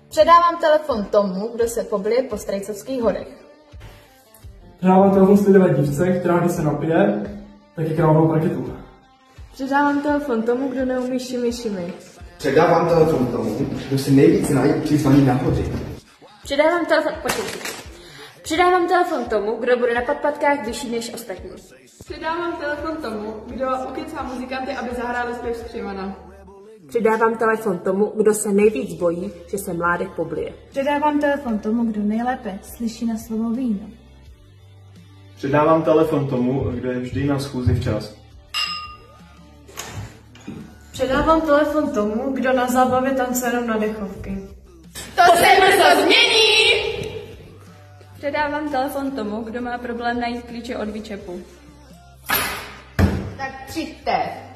Předávám telefon tomu, kdo se poblije po Strejcovských horech. Předávám telefon slidivé dívce, která když se napije, tak je krávnou raketu. Předávám telefon tomu, kdo neumí šimi. Předávám telefon tomu, kdo si nejvíc najít při zvaní nahoře. Předávám telefon tomu, kdo bude na podpatkách vyšší než ostatní. Předávám telefon tomu, kdo ukecá muzikanty, aby zahráli zpěv z Křivana. Předávám telefon tomu, kdo se nejvíc bojí, že se mládek poblije. Předávám telefon tomu, kdo nejlépe slyší na slovo víno. Předávám telefon tomu, kdo je vždy na schůzi včas. Předávám telefon tomu, kdo na zábavě tancuje jenom na dechovky. To se brzo změní! Předávám telefon tomu, kdo má problém najít klíče od výčepu. Tak přijďte.